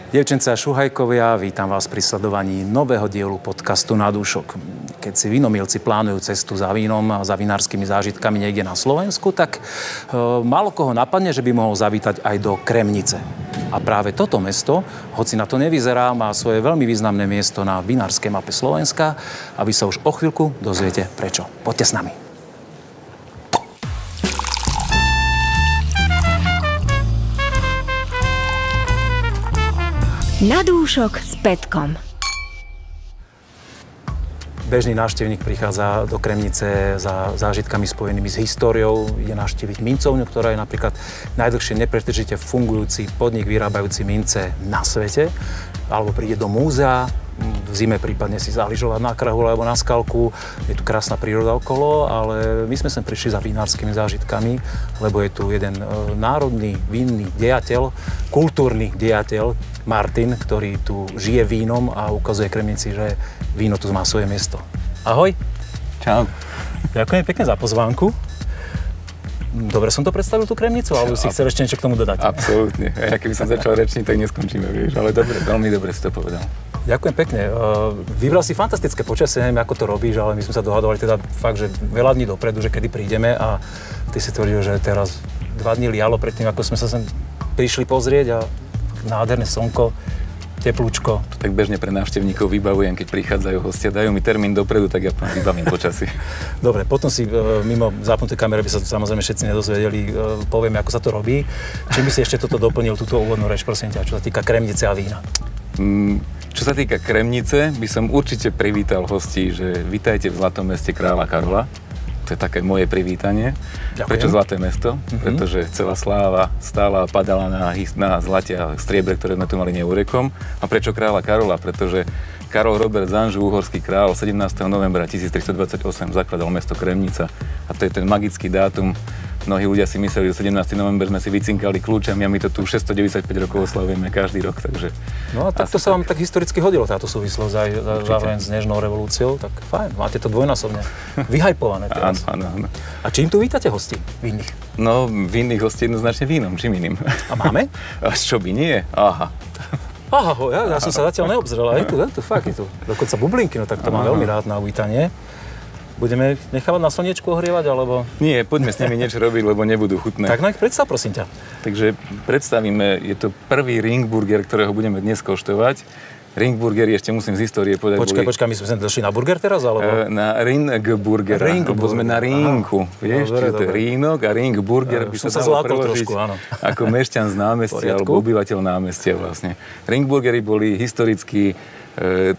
Dievčence a šuhajkovia, vítam vás pri sledovaní nového dielu podcastu Na dúšok. Keď si vínomilci plánujú cestu za vínom a za vinárskymi zážitkami niekde na Slovensku, tak málo koho napadne, že by mohol zavítať aj do Kremnice. A práve toto mesto, hoci na to nevyzerá, má svoje veľmi významné miesto na vinárskej mape Slovenska a vy sa už o chvíľku dozviete prečo. Poďte s nami. Na dúšok s Petkom. Bežný návštevník prichádza do Kremnice za zážitkami spojenými s históriou. Ide navštíviť mincovňu, ktorá je napríklad najdlhšie nepretržite fungujúci podnik vyrábajúci mince na svete. Alebo príde do múzea, v zime prípadne si zályžovať na krahu alebo na skalku. Je tu krásna príroda okolo, ale my sme sem prišli za vinárskymi zážitkami, lebo je tu jeden národný vinný dejateľ, kultúrny dejateľ, Martin, ktorý tu žije vínom a ukazuje Kremnici, že víno tu má svoje miesto. Ahoj. Čau. Ďakujem pekne za pozvánku. Dobre som to predstavil, tú Kremnicu, alebo si chcel ešte niečo k tomu dodať? Absolútne. Ja keby som začal rečniť, tak neskončíme, vieš. Ale dobre, veľmi dobre si to povedal. Ďakujem pekne. Vybral si fantastické počasie, neviem, ako to robíš, ale my sme sa dohadovali teda fakt, že veľa dní dopredu, že kedy prídeme a ty si tvrdil, že teraz 2 dní lialo predtým, ako sme sa sem prišli pozrieť a nádherné slnko, teplúčko. To tak bežne pre návštevníkov vybavujem, keď prichádzajú hostia, dajú mi termín dopredu, tak ja vybavím počasie. Dobre, potom si mimo zapnuté kamery by sa samozrejme všetci nedozvedeli, povieme, ako sa to robí. Čím by si ešte toto doplnil, túto úvodnú reč, prosím ťa, čo sa týka Kremnice a vína? Čo sa týka Kremnice, by som určite privítal hostí, že vitajte v Zlatom meste kráľa Karola. To je také moje privítanie. Ďakujem. Prečo Zlaté mesto? Pretože celá sláva stála a padala na zlate a striebre, ktoré sme tu mali neúrekom. A prečo kráľa Karola? Pretože Karol Robert z Anžu, uhorský král, 17. novembra 1328 zakladal mesto Kremnica. A to je ten magický dátum. Mnohí ľudia si mysleli, že 17. november sme si vycinkali kľúčami a my to tu 695 rokov oslavujeme každý rok, takže... No a tak to sa vám tak historicky hodilo, táto súvislosť aj zároveň s Nežnou revolúciou, tak fajn, máte to dvojnásobne vyhajpované teraz. Áno. A čím tu vítate hostí vinných? No, vinných hostí jednoznačne vínom, čím iným. A máme? A čo by nie? Aha. Aha, ja som sa zatiaľ neobzrel, ale je tu, fakt je tu. Dokonca bublinky, no tak to mám veľmi rád na uvítanie. Budeme nechávať na slniečku ohrievať, alebo... Nie, poďme s nimi niečo robiť, lebo nebudú chutné. Tak no ich predstav, prosím ťa. Takže predstavíme, je to prvý ringburger, ktorého budeme dnes koštovať. Ringburgery, ešte musím z histórie povedať... Počkaj, my sme sem došli na burger teraz, alebo? Na Ringburger, lebo sme na Rinku. Vieš, čiže to je Rínok a Ringburger by sa dalo preložiť trošku, ako mešťan z námestia, alebo obyvateľ námestia vlastne. Ringburgery boli historicky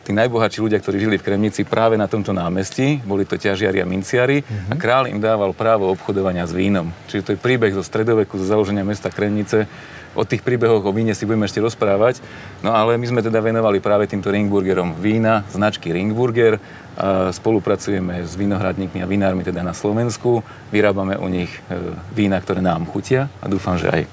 tí najbohatší ľudia, ktorí žili v Kremnici práve na tomto námestí, boli to ťažiari a minciari a kráľ im dával právo obchodovania s vínom. Čiže to je príbeh zo stredoveku, zo založenia mesta Kremnice. O tých príbehoch o víne si budeme ešte rozprávať. No ale my sme teda venovali práve týmto Ringburgerom vína, značky Ringburger. Spolupracujeme s vinohradníkmi a vinármi teda na Slovensku. Vyrábame u nich vína, ktoré nám chutia a dúfam, že aj.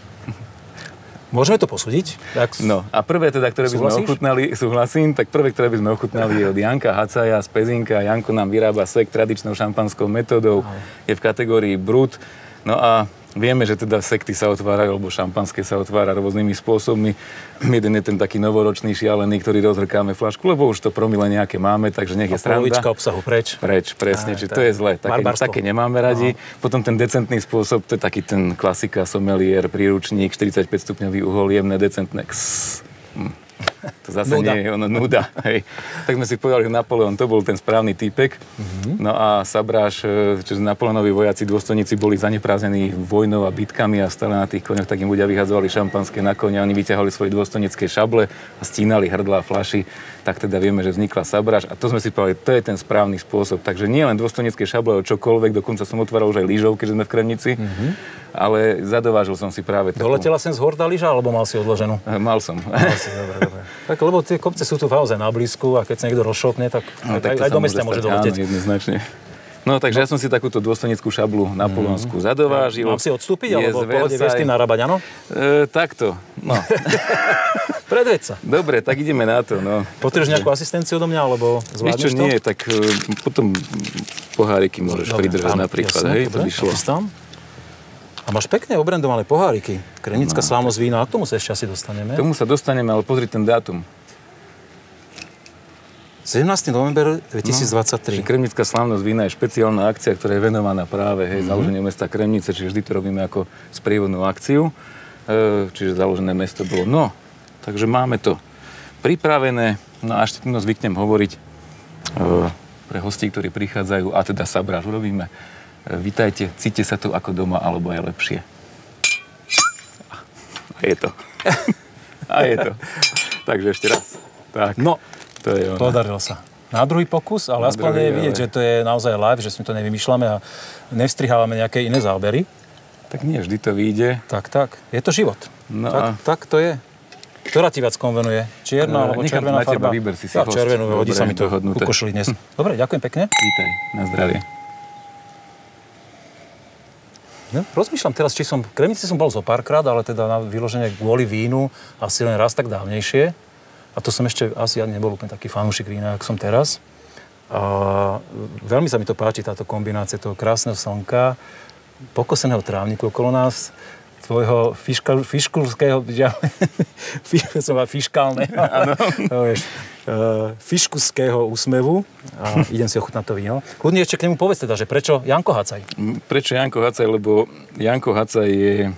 Môžeme to posúdiť? No a prvé teda, ktoré by sme ochutnali, súhlasím, tak prvé, ktoré by sme ochutnali je od Janka Hacaja z Pezinka. Janko nám vyrába sek tradičnou šampanskou metódou, je v kategórii Brut. No a vieme, že teda sekty sa otvárajú, alebo šampanské sa otvára rôznymi spôsobmi. Jeden je ten taký novoročný šialený, ktorý rozhrkáme flašku, lebo už to promile nejaké máme, takže nech je sranda. A polovička obsahu preč. Preč, presne, čiže to je zle. Také nemáme radi. Potom ten decentný spôsob, to je taký ten klasika, sommelier, príručník, 45 stupňový uhol, jemné, decentné. To zase nie je ono nuda. Hej. Tak sme si povedali, že Napoleon to bol ten správny týpek. No a Sabráš, čiže Napoleonovi vojaci, dôstojníci boli zaneprázdnení vojnou a bitkami a stále na tých koňoch, tak im ľudia vyhadzovali šampanské na kone, oni vyťahovali svoje dôstojnícke šable a stínali hrdlá fľaši. Tak teda vieme, že vznikla Sabráš a to sme si povedali, to je ten správny spôsob. Takže nie len dôstojnícke šable, ale čokoľvek, dokonca som otváral už aj lyžov, keďže sme v Kremnici. Ale zadovážil som si práve takú... Doletela sem z hor tá lyža, alebo mal si odloženú? Mal som. Dobre. Tak, lebo tie kopce sú tu naozaj na blízku a keď sa niekto rozšopne, tak, aj do mesta môže doletieť. Áno, jednoznačne. No, takže ja som si takúto dôstojnickú šablu napoleonskú zadovážil. Mám si odstúpiť, alebo v pohode vieš tým narábať, áno? Takto, no. Predveď sa. Dobre, tak ideme na to, no. Potrebuješ nejakú asistenciu do mňa, alebo zvládneš to? Víš čo, nie, tak potom poháriky môžeš pridržať napríklad, hej, to by šlo. A máš pekne obrandované poháriky. Kremnická slávnosť vína, a k tomu sa ešte asi dostaneme. K tomu sa dostaneme, ale pozri ten dátum. 17. november 2023. Kremnická slávnosť vína je špeciálna akcia, ktorá je venovaná práve založeniu mesta Kremnice, čiže vždy to robíme ako sprievodnú akciu. Čiže založené mesto bolo. No, takže máme to pripravené. No a ešte tu zvyknem hovoriť pre hostí, ktorí prichádzajú, a teda sabráž urobíme. Vítajte, cíťte sa tu ako doma, alebo aj lepšie. A je to. A je to. Takže ešte raz. Tak. No, to je ono. Podarilo sa. Na druhý pokus, ale aspoň je vidieť, že to je naozaj live, že si to nevymýšľame a nevstrihávame nejaké iné zábery. Tak nie, vždy to vyjde. Tak. Je to život. No tak to je. Ktorá ti viac konvenuje? Čierna alebo červená farba? Vyber si host. Červenú, hodí sa mi to ukošili dnes. Dobre, ďakujem pekne. Vítaj, na zdravie. No, rozmýšľam teraz, či v Kremnici som bol zo párkrát, ale teda na vyloženie kvôli vínu asi len raz tak dávnejšie. A to som ešte asi ja nebol úplne taký fanúšik vína, ako som teraz. A veľmi sa mi to páči, táto kombinácia toho krásneho slnka, pokoseného trávniku okolo nás, tvojho fiškulského, fiškuského úsmevu a idem si ochutnať to víno. Kľudne ešte k nemu povedz teda, že prečo Janko Hacaj? Prečo Janko Hacaj? Lebo Janko Hacaj je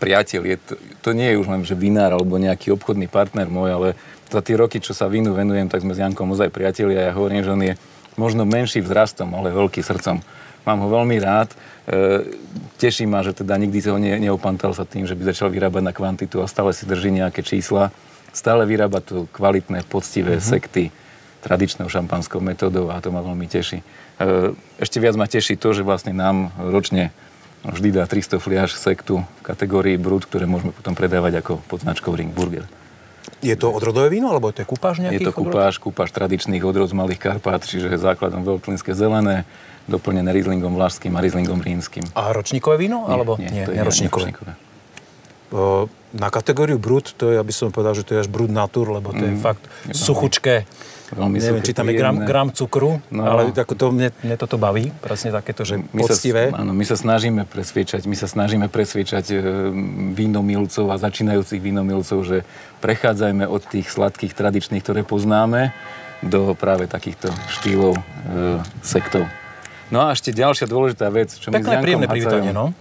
priateľ. To nie je už len, že vinár alebo nejaký obchodný partner môj, ale za tie roky, čo sa vínu venujem, tak sme s Jankom ozaj priatelia. Ja hovorím, že on je možno menší vzrastom, ale veľký srdcom. Mám ho veľmi rád. Teší ma, že teda nikdy sa ho neopantal sa tým, že by začal vyrábať na kvantitu a stále si drží nejaké čísla. Stále vyrába to kvalitné, poctivé sekty tradičnou šampanskou metódou a to ma veľmi teší. Ešte viac ma teší to, že vlastne nám ročne vždy dá 300 fliaš sektu v kategórii Brut, ktoré môžeme potom predávať ako pod značkou Ringburger. Je to odrodové víno, alebo to je kupáž nejakých? Je to kupáž tradičných odrod z Malých Karpát, čiže základom veľtlínske zelené, doplnené Rieslingom vlašským a Rieslingom rínskym. A ročníkové víno? Nie, to je neročníkové. Na kategóriu Brut, to je, aby som povedal, že to je až Brut Natur, lebo to je fakt suchučké. Neviem, či tam je gram cukru, ale ako to, mne toto baví, presne takéto, že poctivé. Áno, my sa snažíme presviečať vínomilcov a začínajúcich vínomilcov, že prechádzajme od tých sladkých tradičných, ktoré poznáme, do práve takýchto štýlov sektov. No a ešte ďalšia dôležitá vec, čo my s Jankom Hacajom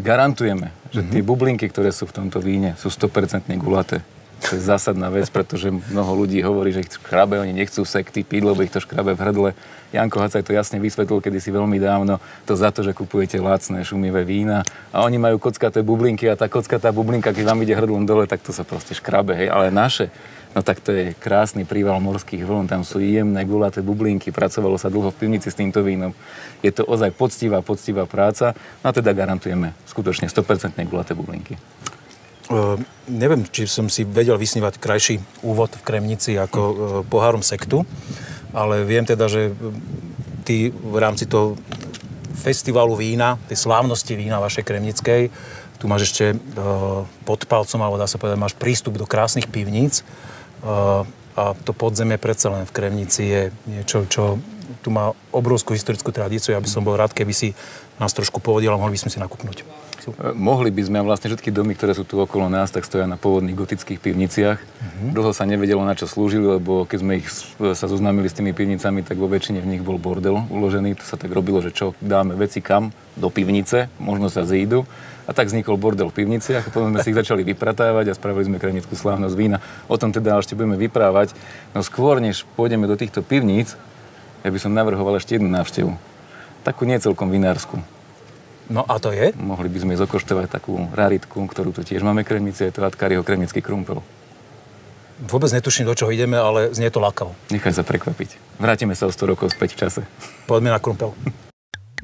garantujeme, že tie bublinky, ktoré sú v tomto víne, sú 100% gulaté. To je zásadná vec, pretože mnoho ľudí hovorí, že ich škrabe, oni nechcú sekty piť, lebo ich to škrabe v hrdle. Janko Hacaj to jasne vysvetlil kedysi veľmi dávno, to za to, že kupujete lacné, šumivé vína a oni majú kockaté bublinky a tá kockatá bublinka, keď vám ide hrdlom dole, tak to sa proste škrabe, hej, ale naše, no tak to je krásny príval morských vln, tam sú jemné gulaté bublinky, pracovalo sa dlho v pivnici s týmto vínom. Je to ozaj poctivá práca, no a teda garantujeme skutočne 100% gulaté bublinky. Neviem, či som si vedel vysnívať krajší úvod v Kremnici ako pohárom sektu, ale viem teda, že ty v rámci toho festivalu vína, tej slávnosti vína vašej kremnickej, tu máš ešte pod palcom, alebo dá sa povedať, máš prístup do krásnych pivníc a to podzemie predsa len v Kremnici je niečo, čo tu má obrovskú historickú tradíciu. Ja by som bol rád, keby si nás trošku povodil a mohli by sme si nakúknuť. Mohli by sme, a vlastne všetky domy, ktoré sú tu okolo nás, tak stoja na pôvodných gotických pivniciach. Dlho sa nevedelo, na čo slúžili, lebo keď sme sa zoznámili s tými pivnicami, tak vo väčšine v nich bol bordel uložený. To sa tak robilo, že čo, dáme veci kam? Do pivnice, možno sa zídu. A tak vznikol bordel v pivniciach a potom sme si ich začali vypratávať a spravili sme kremnickú slávnosť vína. O tom teda ešte budeme vyprávať. No skôr, než pôjdeme do týchto pivníc, ja by som navrhoval ešte jednu návštevu. Takú nie celkom vinársku. No a to je? Mohli by sme zokoštovať takú raritku, ktorú tu tiež máme kremnici, je to Atkáriho kremnický krumpel. Vôbec netuším, do čoho ideme, ale znie to lákavo. Nechaj sa prekvapiť. Vrátime sa o 100 rokov späť v čase. Poďme na krumpel.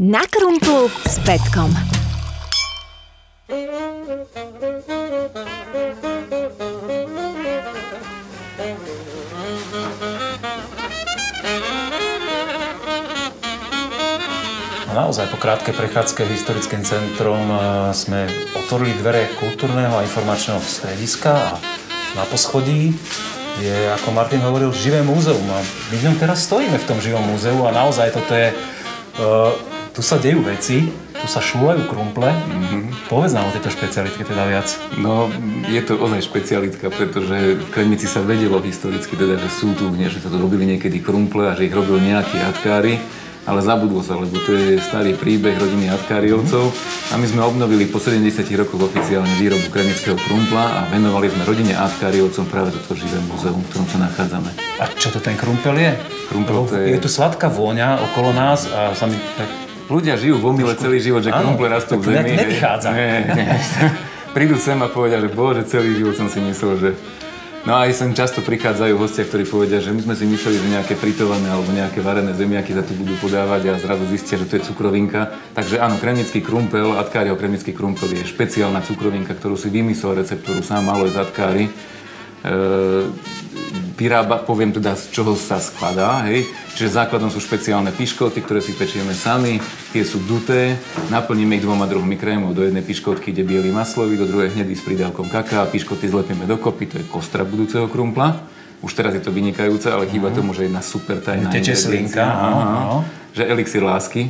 Na krumplu s Petkom. Naozaj po krátkej prechádzke historickým centrom sme otvorili dvere kultúrneho a informačného strediska a na poschodí je, ako Martin hovoril, živé múzeum. A my v ňom teraz stojíme v tom živom múzeu a naozaj toto je, tu sa dejú veci, tu tu sa šúľajú krumple. Povedz nám o tejto špecialitke teda viac. No, je to ozaj špecialitka, pretože v Kremnici sa vedelo historicky teda, že sú tu, že sa to robili niekedy krumple a že ich robil nejakí atkári, ale zabudlo sa, lebo to je starý príbeh rodiny Atkáriovcov a my sme obnovili po 70 rokoch oficiálne výrobu kremnického krumpla a venovali sme rodine Atkáriovcom práve toto živé múzeum, v ktorom sa nachádzame. A čo to ten krumpel je? Krumpel je tu sladká vôňa okolo nás a sami tak... Ľudia žijú v omyle celý život, že krumple rastú v zemi. To nevychádza. Nie. Prídu sem a povedia, že bože, celý život som si myslel, že... No a aj sem často prichádzajú hostia, ktorí povedia, že my sme si mysleli, že nejaké fritované alebo nejaké varené zemiaky sa tu budú podávať a zrazu zistia, že to je cukrovinka. Takže áno, kremnický krumpel, Atkáriho kremnický krumpel je špeciálna cukrovinka, ktorú si vymyslel recept, ktorú sám Alojz Atkári. Vyrába, poviem teda, z čoho sa skladá, hej. Čiže základom sú špeciálne piškoty, ktoré si pečieme sami, tie sú duté, naplníme ich 2 druhmi krémov, do jednej piškotky ide biely maslový, do druhej hnedý s pridávkom kaká, piškoty zlepieme dokopy, to je kostra budúceho krumpla. Už teraz je to vynikajúce, ale chýba tomu, že jedna super tajná ingrediencia, že elixír lásky.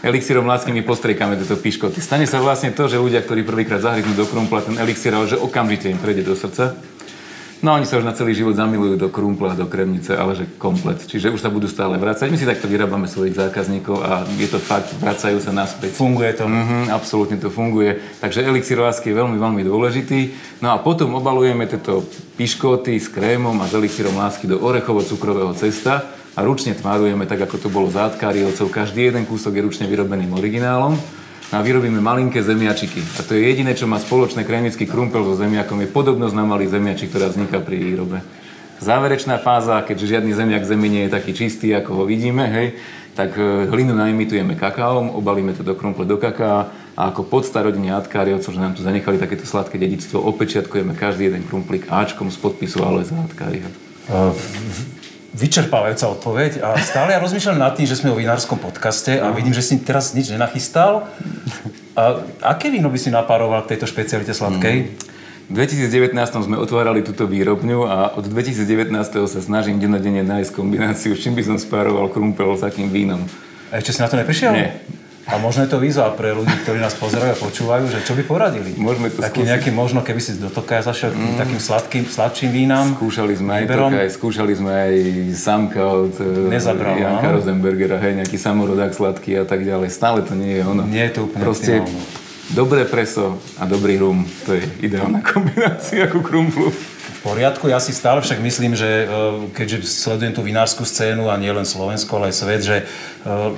Elixírom lásky my postriekame tieto piškoty. Stane sa vlastne to, že ľudia, ktorí prvýkrát zahryznú do krumpla ten elixír, že okamžite im prejde do srdca. No oni sa už na celý život zamilujú do krumpla, do kremnice, ale že komplet. Čiže už sa budú stále vracať. My si takto vyrábame svojich zákazníkov a je to fakt, vracajú sa naspäť. Funguje to? Absolútne to funguje. Takže elixír lásky je veľmi, veľmi dôležitý. No a potom obalujeme tieto piškoty s krémom a s elixírom lásky do orechovo-cukrového cesta a ručne tvárujeme tak, ako to bolo za Atkáriovcov. Každý jeden kúsok je ručne vyrobeným originálom. A vyrobíme malinké zemiačiky. A to je jediné, čo má spoločné kremnický krumpel so zemiakom, je podobnosť na malý zemiačik, ktorá vzniká pri výrobe. Záverečná fáza, keďže žiadny zemiak v zemi nie je taký čistý, ako ho vidíme, hej, tak hlinu naimitujeme kakaom, obalíme to do krumple do kaká a ako podsta rodine Atkáriovcov, že nám tu zanechali takéto sladké dedičstvo, opečiatkujeme každý jeden krumplik áčkom z podpisu Alojza Atkáriho. Vyčerpávajúca odpoveď a stále ja rozmýšľam nad tým, že sme o vinárskom podcaste a vidím, že si teraz nič nenachystal. A aké víno by si napároval k tejto špecialite sladkej? V 2019 sme otvárali túto výrobňu a od 2019 sa snažím dennodenne nájsť kombináciu, s čím by som spároval krumpel s akým vínom. A ešte si na to neprišiel? Nie. A možno je to výzva pre ľudí, ktorí nás pozerajú a počúvajú, že čo by poradili? Môžeme to skúsiť. Nejaký možno, keby si do Tokaja zašiel takým sladším vínam. Skúšali sme aj Tokaj, skúšali sme aj Samka od Janka Rosenbergera, hej, nejaký samorodák sladký a tak ďalej. Stále to nie je ono. Nie je to úplne proste dobré preso a dobrý rum, to je ideálna kombinácia ku krumplu. V poriadku, ja si stále však myslím, že keďže sledujem tú vinárskú scénu a nie len Slovensko, ale aj svet, že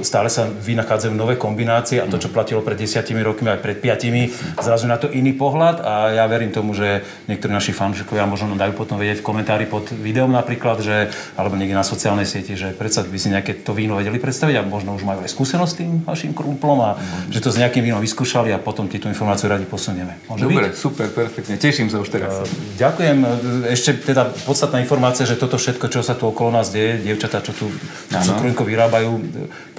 stále sa vynachádzajú nové kombinácie a to, čo platilo pred 10 rokmi aj pred 5, zrazu na to iný pohľad a ja verím tomu, že niektorí naši fanúšikovia možno dajú potom vedieť v komentári pod videom napríklad, že, alebo niekde na sociálnej sieti, že predsa by si nejaké to víno vedeli predstaviť a možno už majú aj skúsenosť s tým vašim krumplom a že to s nejakým vínom vyskúšali a potom ti tú informáciu radi posunieme. Dobre, super, perfektne. Teším sa už teraz. Ďakujem. Ešte teda podstatná informácia, že toto všetko, čo sa tu okolo nás deje, dievčatá, čo tu cukrovinku vyrábajú,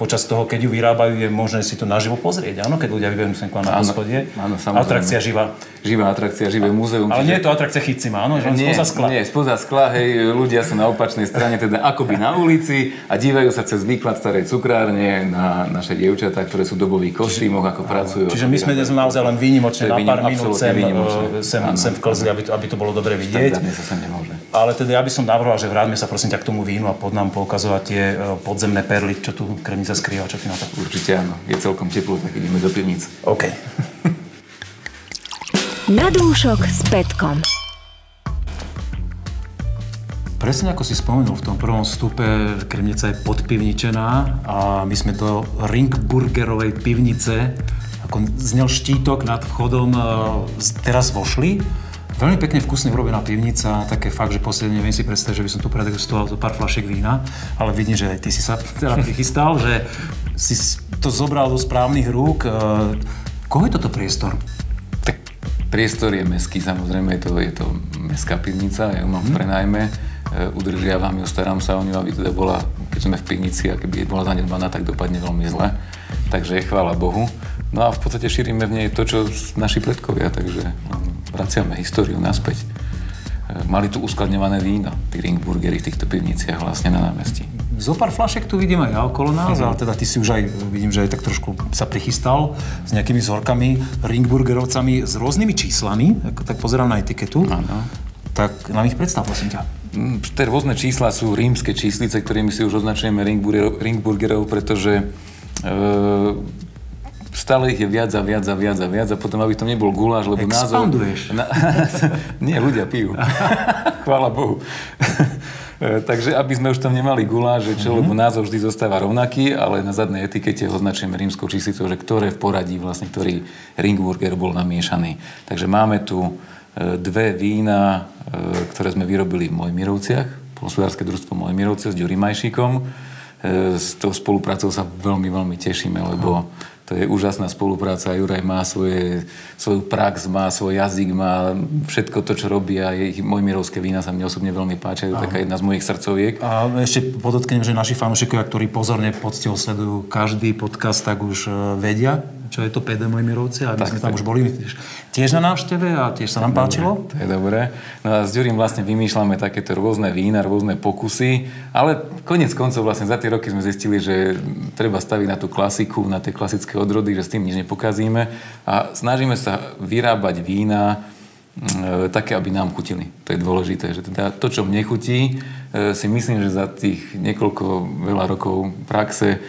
počas toho, keď ju vyrábajú, je možné si to naživo pozrieť, áno? Keď ľudia vybehnú sem k vám na poschodie. Áno, samozrejme. Atrakcia živá. Živá atrakcia, živé múzeum. Ale nie je to atrakcia chycima, áno? Že spoza skla. Nie, spoza skla, hej, ľudia sú na opačnej strane, teda akoby na ulici a dívajú sa cez výklad starej cukrárne na naše dievčatá, ktoré sú v dobových kostýmoch, ako pracujú. Čiže my sme dnes naozaj len výnimočne na pár minút sem vklzli, aby to bolo dobre vidieť. Ale teda ja by som navrhoval, že vráťme sa prosím ťa k tomu vínu a pod nám poukazovať tie podzemné perly, čo tu Kremnica skrýva, čo ty na to? Určite áno, je celkom teplo, tak ideme do pivnice. OK. Na dúšok s Petkom. Presne ako si spomenul, v tom prvom vstupe Kremnica je podpivničená a my sme do Ringburgerovej pivnice, ako znel štítok nad vchodom, teraz vošli. Veľmi pekne vkusne urobená pivnica, také fakt, že posledne neviem si predstaviť, že by som tu predegustoval to pár fľašiek vína, ale vidím, že aj ty si sa teda prichystal, že si to zobral do správnych rúk. Koho je toto priestor? Tak priestor je mestský, samozrejme, je to mestská pivnica, ja ju mám v prenajme, udržiavam ju, starám sa o ňu, aby teda bola, keď sme v pivnici a keby bola zanedbaná, tak dopadne veľmi zle. Takže chvála Bohu. No a v podstate šírime v nej to, čo naši predkovia, takže vraciame históriu naspäť. Mali tu uskladňované víno, tí Ringburgery v týchto pivniciach vlastne na námestí. Zopár fľašek tu vidím aj ja okolo nás, ale teda ty si už aj, vidím, že aj tak trošku sa prichystal s nejakými vzorkami, Ringburgerovcami s rôznymi číslami, ako tak pozerám na etiketu. Áno. Tak nám ich predstav, prosím ťa. Tie rôzne čísla sú rímske číslice, ktorými si už označujeme Ringburgerov, pretože stále ich je viac a viac a potom, aby to nebol guláš, lebo názov... Expanduješ. Nie, ľudia pijú. Chvála Bohu. Takže aby sme už tam nemali guláš, lebo názov vždy zostáva rovnaký, ale na zadnej etikete označujeme rímskou číslicou, že ktoré v poradí vlastne, ktorý Ringburger bol namiešaný. Takže máme tu dve vína, ktoré sme vyrobili v Mojmirovciach, poľnohospodárske družstvo Mojmirovce s Ďurim Majšíkom. S tou spoluprácou sa veľmi, veľmi tešíme, lebo to je úžasná spolupráca. Juraj má svoju prax, má svoj jazyk, má všetko to, čo robí a ich mojmirovské vína sa mne osobne veľmi páčia. Je to taká jedna z mojich srdcoviek. A ešte podotknem, že naši fanúšikovia, ktorí pozorne poctivo sledujú každý podcast, tak už vedia, čo je to PD Mojmirovce a my sme tam už boli tiež na návšteve a tiež sa nám páčilo. To je dobré. No a s Ďurim vlastne vymýšľame takéto rôzne vína, rôzne pokusy, ale koniec koncov vlastne za tie roky sme zistili, že treba staviť na tú klasiku, na tie klasické odrody, že s tým nič nepokazíme a snažíme sa vyrábať vína také, aby nám chutili. To je dôležité, že teda to, čo mne chutí, si myslím, že za tých veľa rokov praxe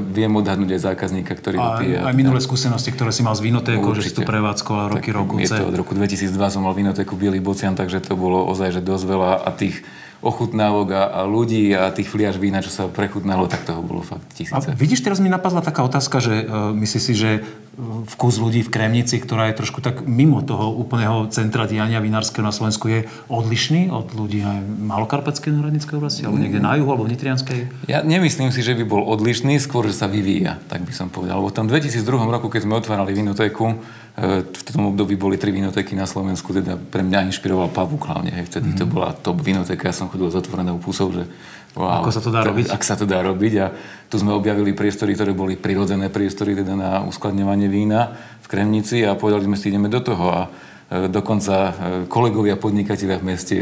viem odhadnúť aj zákazníka, ktorý ho pije. Aj minulé skúsenosti, ktoré si mal z vinotékou, že si tu prevádzkoval roky. Je to od roku 2002 som mal vinotéku Bielý Bocian, takže to bolo ozaj, že dosť veľa a tých ochutnávok a ľudí a tých fliaž vína, čo sa prechutnalo, tak toho bolo fakt tisíce. A vidíš, teraz mi napadla taká otázka, že myslíš si, že vkus ľudí v Kremnici, ktorá je trošku tak mimo toho úplného centra diania vinárskeho na Slovensku, je odlišný od ľudí aj Malokarpatskej náhradníckej oblasti, alebo niekde na juhu, alebo v Nitrianskej? Ja nemyslím si, že by bol odlišný, skôr, že sa vyvíja, tak by som povedal. Lebo v tom 2002 roku, keď sme otvárali vinotéku, v tom období boli 3 vinotéky na Slovensku, teda pre mňa inšpiroval Pavúk hlavne. Vtedy to bola top vinotéka, ja som chodil s otvorenou pusou, že wow, ako sa to dá robiť? Ak sa to dá robiť a tu sme objavili priestory, ktoré boli prirodzené priestory teda na uskladňovanie vína v Kremnici a povedali sme si, ideme do toho a dokonca kolegovia podnikatelia v meste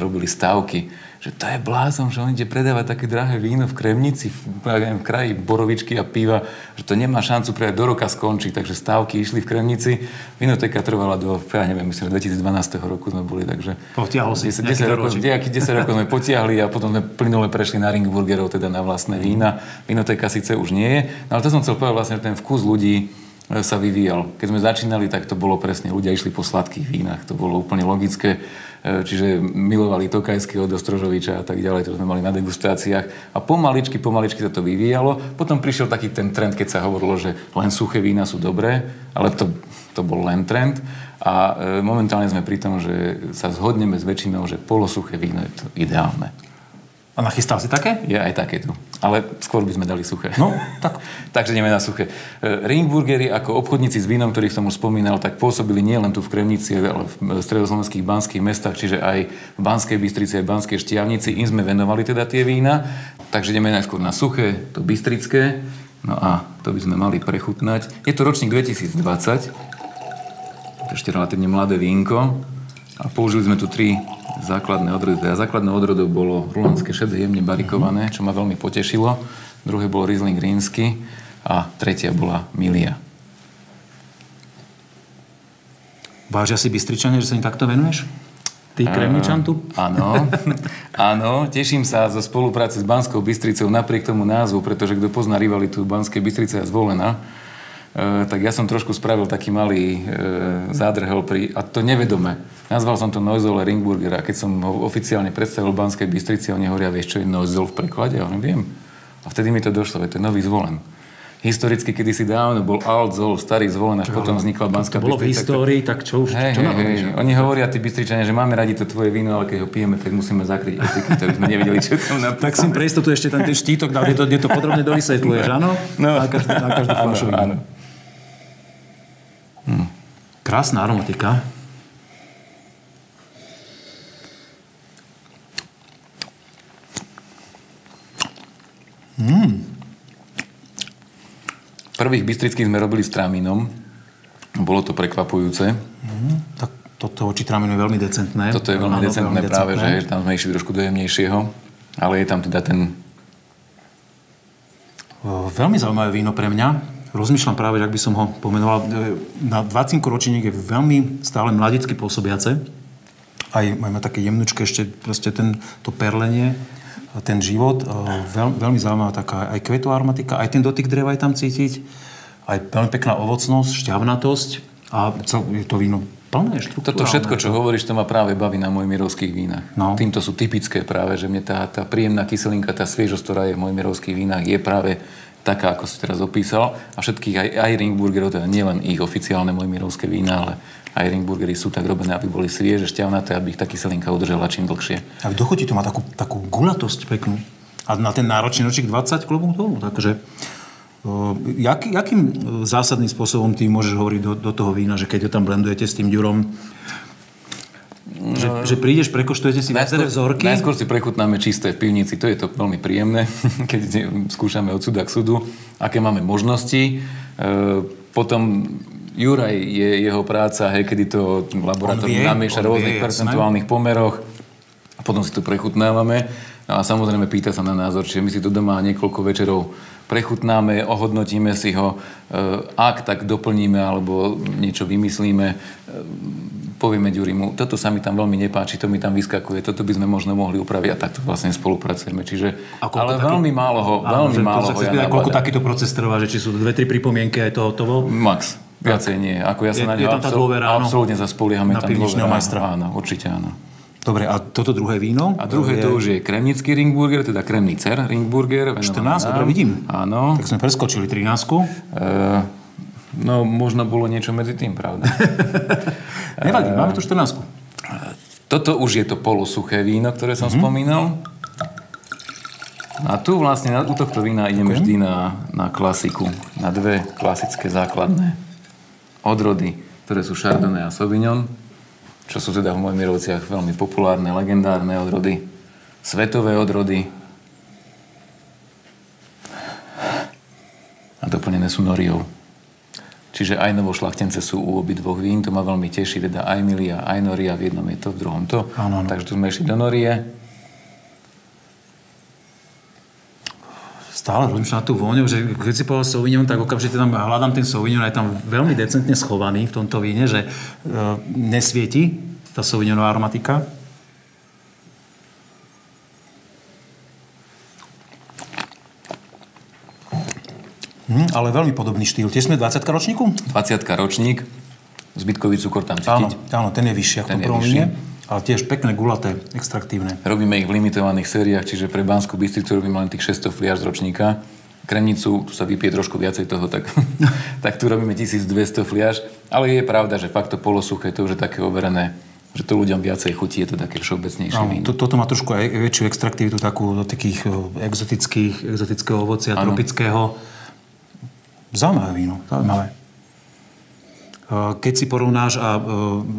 robili stávky, že to je blázon, že on ide predávať také drahé víno v Kremnici, v kraji borovičky a piva, že to nemá šancu predať do roka skončiť, takže stávky išli v Kremnici. Vinotéka trvala do, ja neviem, myslím, 2012 roku sme boli, takže... Potiahol si 10 rokov sme potiahli a potom sme plynule prešli na Ringburgerov, teda na vlastné vína. Vinotéka síce už nie je, ale to som chcel povedať vlastne, že ten vkus ľudí sa vyvíjal. Keď sme začínali, tak to bolo presne, ľudia išli po sladkých vínach, to bolo úplne logické, čiže milovali Tokajský od Ostrožoviča a tak ďalej, to sme mali na degustáciách a pomaličky sa to vyvíjalo. Potom prišiel taký ten trend, keď sa hovorilo, že len suché vína sú dobré, ale to bol len trend a momentálne sme pri tom, že sa zhodneme s väčšinou, že polosuché víno je to ideálne. A nachystal si také? Je aj také tu. Ale skôr by sme dali suché. No, tak. Takže ideme na suché. Ringburgery ako obchodníci s vínom, ktorých som už spomínal, tak pôsobili nie len tu v Kremnici, ale v stredoslovenských banských mestách, čiže aj v Banskej Bystrici, aj v Banskej Štiavnici. Im sme venovali teda tie vína. Takže ideme najskôr na suché, to bystrické. No a to by sme mali prechutnať. Je to ročník 2020. Ešte relatívne mladé vínko. A použili sme tu 3 základné odrody. Teda základné odrodov bolo rulandské šedé, jemne barikované, čo ma veľmi potešilo. Druhé bolo Riesling rínsky a tretia bola Milia. Vážia si Bystričania, že sa im takto venuješ? Ty Kremničan tu? Áno, teším sa zo spolupráce s Banskou Bystricou napriek tomu názvu, pretože kto pozná rivalitu Banskej Bystrice a Zvolena, tak ja som trošku spravil taký malý zádrhel a to nevedome. Nazval som to Noisole Ringburger a keď som ho oficiálne predstavil v Banskej Bystrici, oni hovoria, vieš, čo je Noisole v preklade? Ja viem. A vtedy mi to došlo, to je nový Zvolen. Historicky, kedysi dávno bol Alt Zol, starý Zvolen, až potom vznikla Banská Bystrica. To bolo v histórii, tak čo už? Čo nahovoríš? Oni hovoria, tí Bystričania, že máme radi to tvoje víno, ale keď ho pijeme, tak musíme zakryť etiky, tak sme nevedeli, čo tam napísané. Tak si pre istotu ešte ten štítok dal, kde to podrobne dovysvetľuješ, áno? Na každú fľašu. Áno. Krásna aromatika. Prvých bystrických sme robili s tramínom. Bolo to prekvapujúce. Tak toto voči tramínu je veľmi decentné. Toto je veľmi decentné práve, že tam sme išli trošku do jemnejšieho. Ale je tam teda ten Veľmi zaujímavé víno pre mňa. Rozmýšľam práve, ak by som ho pomenoval. Na 20 ročník je veľmi stále mladicky pôsobiace. Aj máme také jemnučké ešte proste to perlenie, ten život. Veľmi zaujímavá taká aj kvetová aromatika, aj ten dotyk dreva je tam cítiť. Aj veľmi pekná ovocnosť, šťavnatosť. A je to víno plné, štruktúrálne. Toto všetko, čo hovoríš, to ma práve baví na mojmirovských vínach. No. Týmto sú typické práve, že mne tá príjemná kyselinka, tá sviežosť, ktorá je v mojmirovských vínach, je práve taká, ako si teraz opísal. A všetkých aj Ringburgerov, teda nielen ich oficiálne mojmirovské vína, ale aj Ringburgery sú tak robené, aby boli svieže, šťavnaté, aby ich tá kyselinka udržala čím dlhšie. A v dochuti to má takú gulatosť peknú. A na ten náročný ročík 20 klobúk dolu. Takže jakým zásadným spôsobom ty môžeš hovoriť do toho vína, že keď ho tam blendujete s tým ďurom, že prídeš, prekoštujete si viaceré vzorky? Najskôr si prechutnáme čisté v pivnici, to je to veľmi príjemné, keď skúšame od súda k súdu, aké máme možnosti. Potom Juraj je jeho práca, kedy to v laboratóriu namieša v rôznych percentuálnych pomeroch a potom si to prechutnávame. A samozrejme pýta sa na názor, čiže my si to doma niekoľko večerov prechutnáme, ohodnotíme si ho, ak tak doplníme alebo niečo vymyslíme, povieme Ďurimu, toto sa mi tam veľmi nepáči, to mi tam vyskakuje, toto by sme možno mohli upraviť a takto vlastne spolupracujeme. Čiže, ale veľmi málo ho ja nabádam. Koľko takýto proces trvá, že či sú 2-3 pripomienky aj to hotovo? Max. Viacej nie. Ako ja sa na ňo absolútne zaspoliehame. Na pivničného majstra. Áno, určite áno. Dobre, a toto druhé víno? A druhé to už je kremnický Ringburger, teda Kremnicer Ringburger. 14, dobre, vidím. Áno. Tak sme preskočili 13. No, možno bolo niečo medzi tým, pravda. Nevadí, máme tu 14. Toto už je to polosuché víno, ktoré som spomínal. A tu vlastne u tohto vína ideme vždy na klasiku. Na dve klasické základné odrody, ktoré sú Chardonnay a Sauvignon, čo sú teda v Mojmirovciach veľmi populárne, legendárne odrody, svetové odrody. A doplnené sú noriou. Čiže aj novošľachtence sú u obidvoch vín, to ma veľmi teší, teda aj milia, aj noria, v jednom je to, v druhom to. Áno. Takže tu sme išli do norie. Stále rozmýšľam na tú vôňu, že keď si povedal Sauvignon, tak okamžite tam hľadám ten Sauvignon, aj tam veľmi decentne schovaný v tomto víne, že nesvieti tá Sauvignonová aromatika. Ale veľmi podobný štýl. Tiež sme 20 ročníku? 20 ročník. Zbytkový cukor tam cítiť. Áno, ten je vyšší ako v prvom víne. Ale tiež pekné, gulaté, extraktívne. Robíme ich v limitovaných sériách, čiže pre Banskú Bystricu robíme len tých 600 fliaž z ročníka. Kremnicu, tu sa vypije trošku viacej toho, tak tu robíme 1200 fliaž. Ale je pravda, že fakt to polosuché, to už je také overené, že to ľuďom viacej chutí, je to také všeobecnejšie víno. Toto má trošku aj väčšiu extraktivitu, takú do takých exotického ovocia, tropického. Zaujímavé víno, zaujímavé. Keď si porovnáš a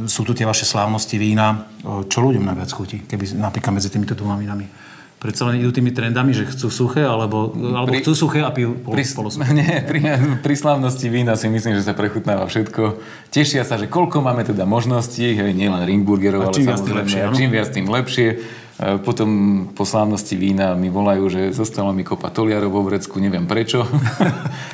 sú tu tie vaše slávnosti vína, čo ľuďom najviac chutí, keby napríklad medzi týmito dvoma vínami? Predsa len idú tými trendami, že chcú suché, alebo chcú suché a pijú polosuché? Nie, pri slávnosti vína si myslím, že sa prechutnáva všetko. Tešia sa, že koľko máme teda možností, nielen Ringburgerov, ale samozrejme, čím viac, tým lepšie. Potom po slávnosti vína mi volajú, že zostalo mi kopa toliarov vo vrecku, neviem prečo.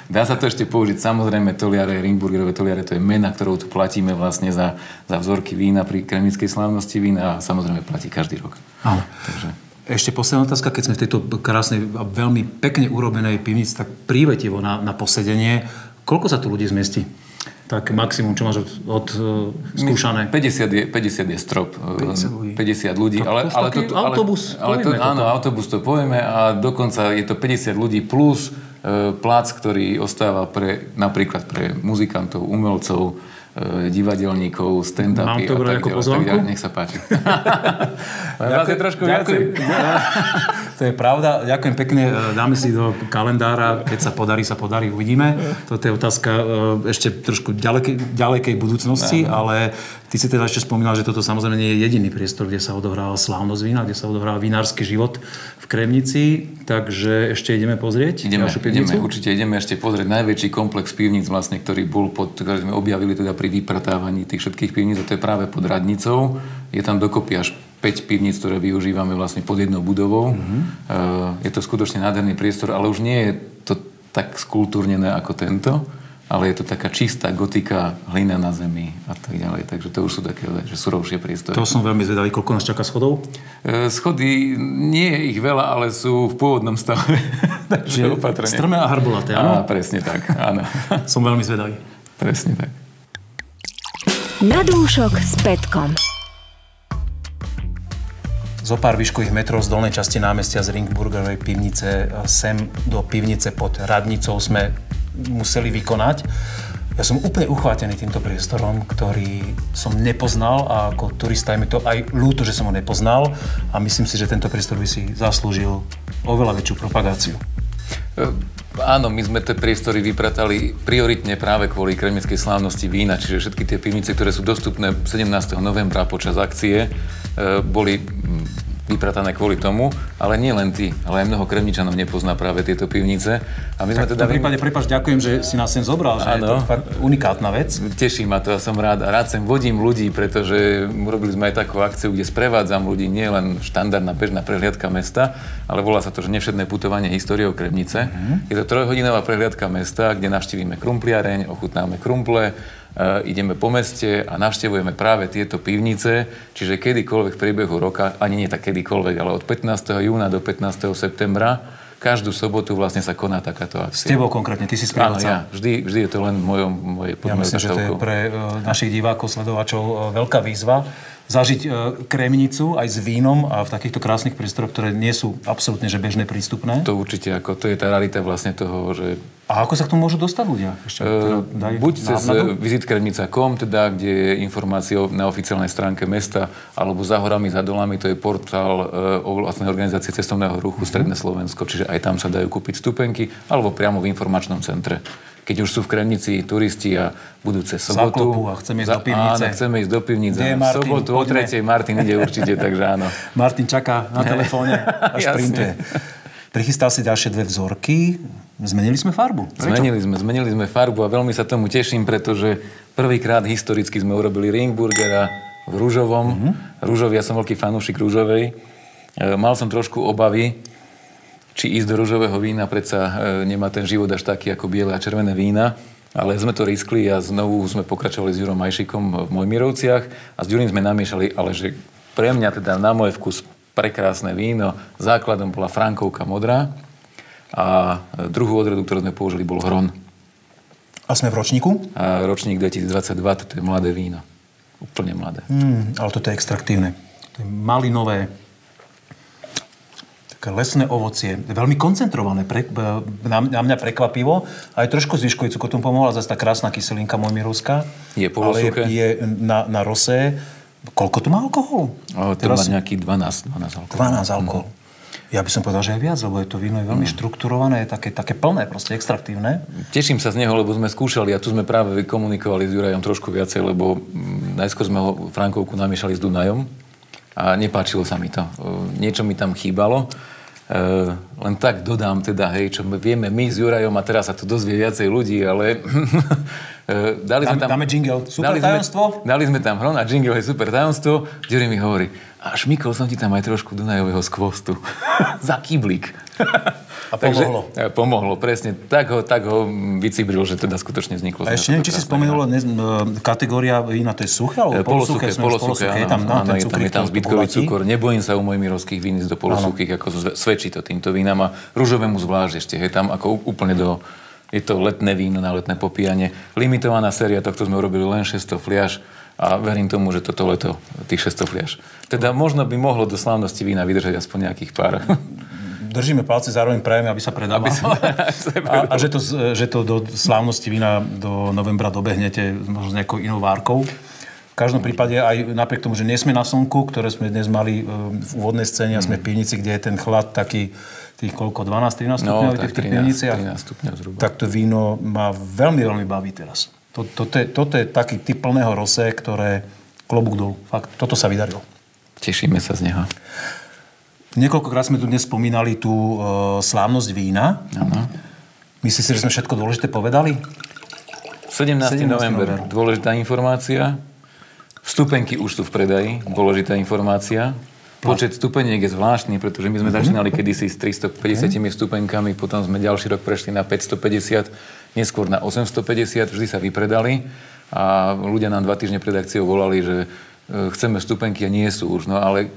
Dá sa to ešte použiť, samozrejme toliare, Ringburgerové toliare, to je mena, ktorou tu platíme vlastne za vzorky vína pri kremnickej slávnosti vína a samozrejme platí každý rok. Áno. Takže... Ešte posledná otázka, keď sme v tejto krásnej a veľmi pekne urobenej pivnici, tak prívetivo na posedenie, koľko sa tu ľudí zmestí? Tak maximum, čo máš od skúšané? 50 je strop. 50 ľudí. Ale autobus. Áno, autobus to povieme a dokonca je to 50 ľudí plus plác, ktorý ostáva napríklad pre muzikantov, umelcov, divadelníkov, stand-upy. Mám to brať ako pozvánku? Nech sa páči. Vás je trošku viacej. To je pravda. Ďakujem pekne. Dáme si do kalendára. Keď sa podarí, uvidíme. Toto je otázka ešte trošku ďalekej budúcnosti, ale ty si teda ešte spomínal, že toto samozrejme nie je jediný priestor, kde sa odohráva slávnosť vína, kde sa odohráva vinársky život v Kremnici. Takže ešte ideme pozrieť našu pivnicu? Určite ideme ešte pozrieť najväčší komplex pivníc, vlastne, ktorý sme objavili teda pri vypratávaní tých všetkých pivníc, a to je práve pod radnicou. Je tam dokopy až 5 pivníc, ktoré využívame vlastne pod jednou budovou. Je to skutočne nádherný priestor, ale už nie je to tak skultúrnené ako tento, ale je to taká čistá gotika, hlina na zemi a tak ďalej. Takže to už sú také, že surovšie priestory. To som veľmi zvedavý. Koľko nás čaká schodov? Schody, nie je ich veľa, ale sú v pôvodnom stave. Takže opatrne. Strmé a hrbolaté, áno? Presne tak, áno. Som veľmi zvedavý. Presne tak. Na dúšok s Petkom. Zo pár výškových metrov z dolnej časti námestia z Ringburgerovej pivnice sem do pivnice pod radnicou sme museli vykonať. Ja som úplne uchvátený týmto priestorom, ktorý som nepoznal a ako turista je mi to aj ľúto, že som ho nepoznal a myslím si, že tento priestor by si zaslúžil oveľa väčšiu propagáciu. Áno, my sme tie priestory vypratali prioritne práve kvôli kremnickej slávnosti vína, čiže všetky tie pivnice, ktoré sú dostupné 17. novembra počas akcie, boli vypratané kvôli tomu, ale nie len ty, ale aj mnoho Kremničanov nepozná práve tieto pivnice. A my sme teda... V prípade, prepáč, ďakujem, že si nás sem zobral, že je to fakt unikátna vec. Teší ma to a som rád. A rád sem vodím ľudí, pretože urobili sme aj takú akciu, kde sprevádzam ľudí, nie len štandardná bežná prehliadka mesta, ale volá sa to, že nevšetné putovanie históriou Kremnice. Je to 3-hodinová prehliadka mesta, kde navštívime krumpliareň, ochutnáme krumple, ideme po meste a navštevujeme práve tieto pivnice, čiže kedykoľvek v priebehu roka, ani nie tak kedykoľvek, ale od 15. júna do 15. septembra, každú sobotu vlastne sa koná takáto akcia. S tebou konkrétne, ty si sprievodca. Áno, ja. Vždy je to len mojej pod mojou taktovkou. Ja myslím, že to je pre našich divákov, sledovačov veľká výzva zažiť Kremnicu aj s vínom a v takýchto krásnych priestoroch, ktoré nie sú absolútne že bežné prístupné. To určite, ako to je tá rarita vlastne toho, že... A ako sa k tomu môžu dostať ľudia? Ešte, buď cez vizitkremnica.com, teda, kde je informácia na oficiálnej stránke mesta, alebo za horami, za dolami, to je portál vlastnej organizácie cestovného ruchu Stredné Slovensko, čiže aj tam sa dajú kúpiť vstupenky, alebo priamo v informačnom centre. Keď už sú v Kremnici turisti a budú cez sobotu... Záklopu a chceme ísť do pivnice. Áno, chceme ísť do pivnice. V sobotu o 3:00 Martin ide určite, takže áno. Martin čaká na telefóne a šprintuje. Prichystal si ďalšie 2 vzorky. Zmenili sme farbu. Prečo? Zmenili sme farbu a veľmi sa tomu teším, pretože prvýkrát historicky sme urobili Ringburgera v rúžovom. Rúžový, ja som veľký fanúšik rúžovej. Mal som trošku obavy, či ísť do ružového vína, predsa nemá ten život až taký ako biele a červené vína. Ale sme to riskli a znovu sme pokračovali s Jurom Majšikom v Mojmirovciach a s Jurim sme namiešali, ale že pre mňa teda na môj vkus prekrásne víno. Základom bola Frankovka modrá a druhú odrodu, ktorú sme použili, bol Hron. A sme v ročníku? A ročník 2022, toto je mladé víno. Úplne mladé. Ale toto je extraktívne. To je malinové, lesné ovocie, veľmi koncentrované, na mňa prekvapivo. Aj trošku zvyškový cukor tomu pomohla, zase tá krásna kyselinka mojmirovská. Je polosuché. Ale je na rosé. Koľko to má alkoholu? To má nejaký 12 alkohol. 12 alkohol. Ja by som povedal, že aj viac, lebo je to víno je veľmi štrukturované, také plné, proste extraktívne. Teším sa z neho, lebo sme skúšali a tu sme práve vykomunikovali s Jurajom trošku viacej, lebo najskôr sme ho Frankovku namiešali s Dunajom a nepáčilo sa mi to. Niečo mi tam chýbalo. Len tak dodám teda, hej, čo vieme my s Jurajom a teraz sa to dozvie viacej ľudí, ale dáme jingle. Super tajomstvo? Dali sme tam Hron a jingle je super tajomstvo. Juraj mi hovorí, a šmykol som ti tam aj trošku Dunajového skvostu. Za kýblik. A pomohlo. Takže, pomohlo, presne. Tak ho vycibril, že teda skutočne vzniklo. A ešte neviem, či si spomenul, kategória vína, to je suché? Polosuché, áno, je tam zbytkový cukor. Nebojím sa u mojmirovských vín ísť do polosuchých, ako svedčí to týmto vínam a ružovému zvlášť ešte. Je tam ako úplne je to letné víno na letné popíjanie. Limitovaná séria, tohto sme urobili len 600 fliaš a verím tomu, že toto leto tých 600 fliaš. Teda možno by mohlo do slávnosti vína vydržať aspoň nejakých pár. Držíme palce, zároveň prajeme, aby sa predával. A že to do slávnosti vína do novembra dobehnete možno s nejakou inou várkou. V každom prípade aj napriek tomu, že nie sme na slnku, ktoré sme dnes mali v úvodnej scéne a sme v pivnici, kde je ten chlad taký tých koľko, 12-13 stupňov v tých pivniciach. 13 stupňov zhruba. Tak to víno ma veľmi, veľmi baví teraz. Toto je taký typ plného rosé, ktoré klobúk dolu. Fakt, toto sa vydarilo. Tešíme sa z neho. Niekoľkokrát sme tu dnes spomínali tú slávnosť vína. Áno. Myslíš si, že sme všetko dôležité povedali? 17. november. Dôležitá informácia. Vstupenky už sú v predaji. Dôležitá informácia. Počet stupeniek je zvláštny, pretože my sme začínali kedysi s 350 stupenkami, potom sme ďalší rok prešli na 550, neskôr na 850, vždy sa vypredali a ľudia nám 2 týždne pred akciou volali, že chceme stupenky a nie sú už, no ale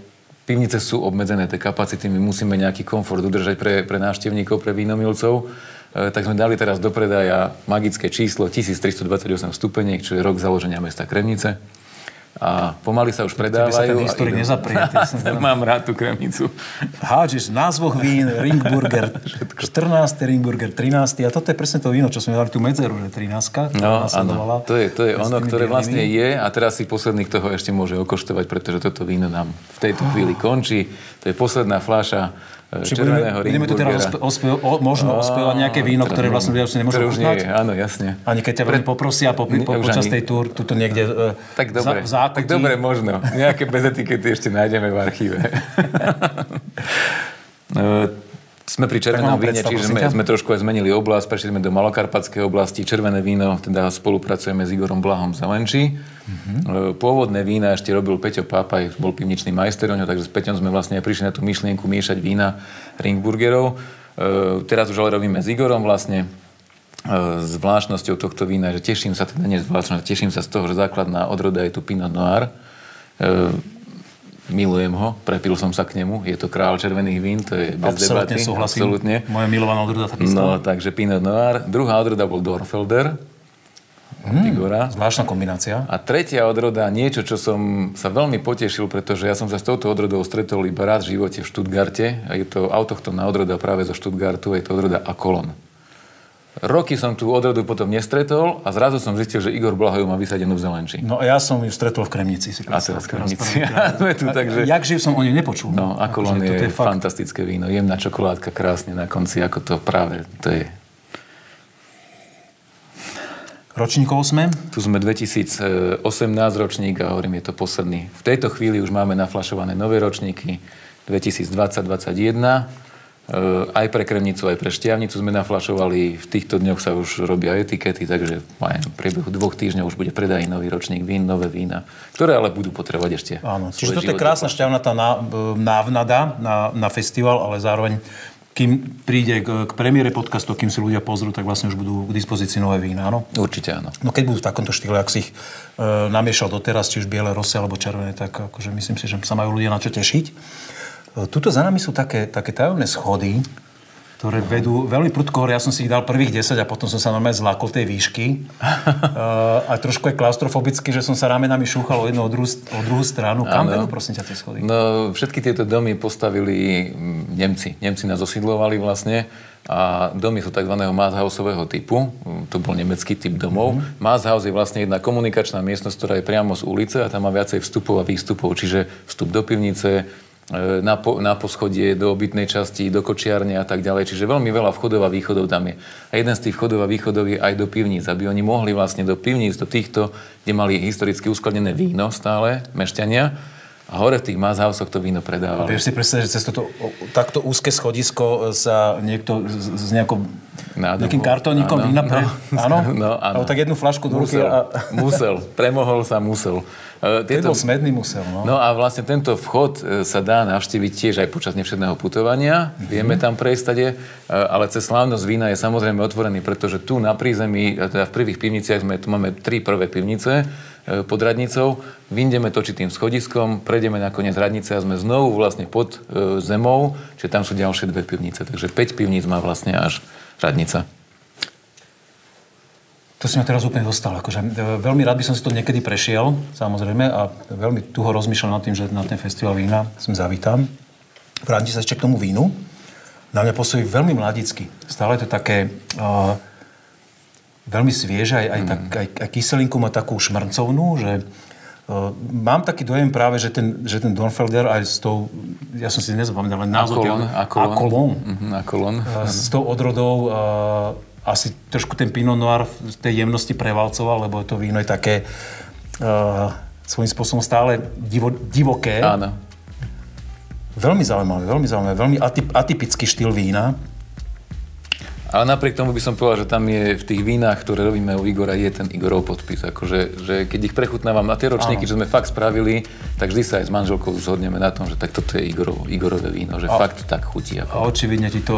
pivnice sú obmedzené, tie kapacity, my musíme nejaký komfort udržať pre návštevníkov, pre vínomilcov, tak sme dali teraz do predaja magické číslo 1328 stupeniek, čo je rok založenia mesta Kremnice. A pomaly sa už predávajú. Tebe sa ten historik nezaprie. Mám rád tú Kremnicu. Hádžeš v názvoch vín, Ringburger, 14. Ringburger, 13. A toto je presne to víno, čo sme dali tú medzeru, že 13. No áno, to je ono, ktoré vlastne je a teraz si posledný, kto ho ešte môže okoštovať, pretože toto víno nám v tejto chvíli končí. To je posledná fláša červeného Ringburgera. Budeme tu teraz možno ospievať nejaké víno, ktoré vlastne ľudia už nemôžu chutnať? Áno, jasne. Ani keď ťa veľmi poprosia počas tej túr, tuto niekde v zákutí. Tak dobre, možno. Nejaké bez etikety ešte nájdeme v archíve. Sme pri červenom víne, čiže sme trošku aj zmenili oblasť, prešli sme do Malokarpatskej oblasti. Červené víno, teda spolupracujeme s Igorom Blahom z Zelenčí. Pôvodné vína ešte robil Peťo Pápaj, bol pivničný majster, takže s Peťom sme vlastne prišli na tú myšlienku miešať vína Ringburgerov. Teraz už ale robíme s Igorom vlastne. Zvláštnosťou tohto vína, že teším sa, teda nie zvláštnosť, teším sa z toho, že základná odroda je tu Pinot Noir. Milujem ho, prepil som sa k nemu, je to kráľ červených vín, to je bez debaty. Absolútne. Moja milovaná odroda takisto. No, takže Pinot Noir. Druhá odroda bol Dornfelder. Igora. Zvláštna kombinácia. A tretia odroda, niečo, čo som sa veľmi potešil, pretože ja som sa s touto odrodou stretol iba raz v živote v Stuttgarte. A je to autochtónna odroda práve zo Stuttgartu, je to odroda Akolon. Roky som tú odrodu potom nestretol a zrazu som zistil, že Igor Blaha ju má vysadenú v Zelenči. No a ja som ju stretol v Kremnici. A teraz v Kremnici. Jak živ som o nej nepočul. No, Akolon je fantastické víno. Jemná čokoládka, krásne na konci, ako to práve, to je. Ročníkov sme? Tu sme 2018 ročník a hovorím, je to posledný. V tejto chvíli už máme naflašované nové ročníky 2020-2021. Aj pre Kremnicu, aj pre Štiavnicu sme naflašovali. V týchto dňoch sa už robia etikety, takže v priebehu 2 týždňov už bude predaj nový ročník vín, nové vína, ktoré ale budú potrebovať ešte. Áno, čiže toto je krásna šťavnatá návnada na festival, ale zároveň kým príde k premiére podcastu, kým si ľudia pozrú, tak vlastne už budú k dispozícii nové vína, áno? Určite áno. No keď budú v takomto štýle, ak si ich namiešal doteraz, či už biele, rosé alebo červené, tak akože myslím si, že sa majú ľudia na čo tešiť. Tuto za nami sú také tajomné schody, ktoré vedú veľmi prudko hore. Ja som si ich dal prvých 10 a potom som sa normálne zlákol tej výšky. A trošku je klaustrofobicky, že som sa ramenami šúchal o jednu o druhú stranu. Kam vedú, prosím ťa, tie schody? No, všetky tieto domy postavili Nemci. Nemci nás osídlovali vlastne. A domy sú tzv. Maßhausového typu. To bol nemecký typ domov. Maßhaus je vlastne jedna komunikačná miestnosť, ktorá je priamo z ulice a tam má viacej vstupov a výstupov. Čiže vstup do pivnice, na poschodie, do obytnej časti, do kočiarne a tak ďalej. Čiže veľmi veľa vchodov a východov tam je. A jeden z tých vchodov a východov je aj do pivníc, aby oni mohli vlastne do pivníc, do týchto, kde mali historicky uskladené víno stále, mešťania, a hore v tých Maßhausoch to víno predávali. A vieš si predstaviť, že cez toto takto úzke schodisko sa niekto s nejakým kartónikom vína áno? No, áno. Ale tak jednu fľašku do ruky a... Musel. Premohol sa, musel. To bol smedný musel, no. No a vlastne tento vchod sa dá navštíviť tiež aj počas nevšedného putovania. Vieme tam prejsť tade, ale cez slávnosť vína je samozrejme otvorený, pretože tu na prízemí, teda v prvých pivniciach tu máme 3 prvé pivnice pod radnicou. Vyjdeme točitým schodiskom, prejdeme nakoniec radnice a sme znovu vlastne pod zemou, čiže tam sú ďalšie 2 pivnice. Takže 5 pivníc má vlastne až radnica. To si ma teraz úplne dostal. Akože, veľmi rád by som si to niekedy prešiel, samozrejme, a veľmi tuho rozmýšľam nad tým, že na ten festival vína sem zavítam. Vrátim sa ešte k tomu vínu. Na mňa pôsobí veľmi mladicky. Stále to také veľmi svieže, aj kyselinku má takú šmrncovnú, že mám taký dojem práve, že ten Dornfelder aj s tou, ja som si nezapamätal, ale názov Akolon. S tou odrodou asi trošku ten Pinot Noir v tej jemnosti prevalcoval, lebo to víno je také svojím spôsobom stále divoké. Áno. Veľmi zaujímavé, veľmi atypický štýl vína. Ale napriek tomu by som povedal, že tam je v tých vínach, ktoré robíme u Igora, je ten Igorov podpis. Akože, že keď ich prechutnávam na tie ročníky, čo sme fakt spravili, tak vždy sa aj s manželkou zhodneme na tom, že tak toto je Igorové víno, že fakt tak chutí. A očividne ti to,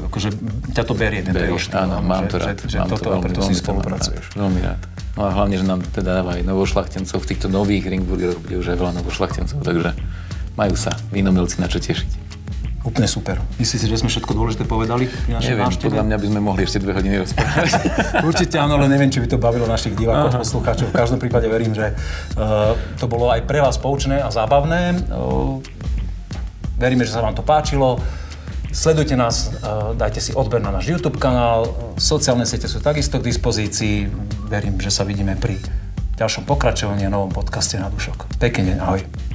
akože ťa to berie, ten štýl. Áno, mám to rád. Že toto a preto si spolupracuješ. Veľmi rád. No a hlavne, že nám teda dáva aj novošľachtencov v týchto nových Ringburgeroch, bude už aj veľa novošľachtencov, takže majú sa vínomilci na čo tešiť. Úplne super. Myslíš si, že sme všetko dôležité povedali? Neviem, podľa mňa by sme mohli ešte 2 hodiny rozprávať. Určite áno, ale neviem, či by to bavilo našich divákov, poslucháčov. V každom prípade verím, že to bolo aj pre vás poučné a zábavné. Veríme, že sa vám to páčilo. Sledujte nás, dajte si odber na náš YouTube kanál. Sociálne siete sú takisto k dispozícii. Verím, že sa vidíme pri ďalšom pokračovaní a novom podcaste Na dušok. Pekný deň, ahoj.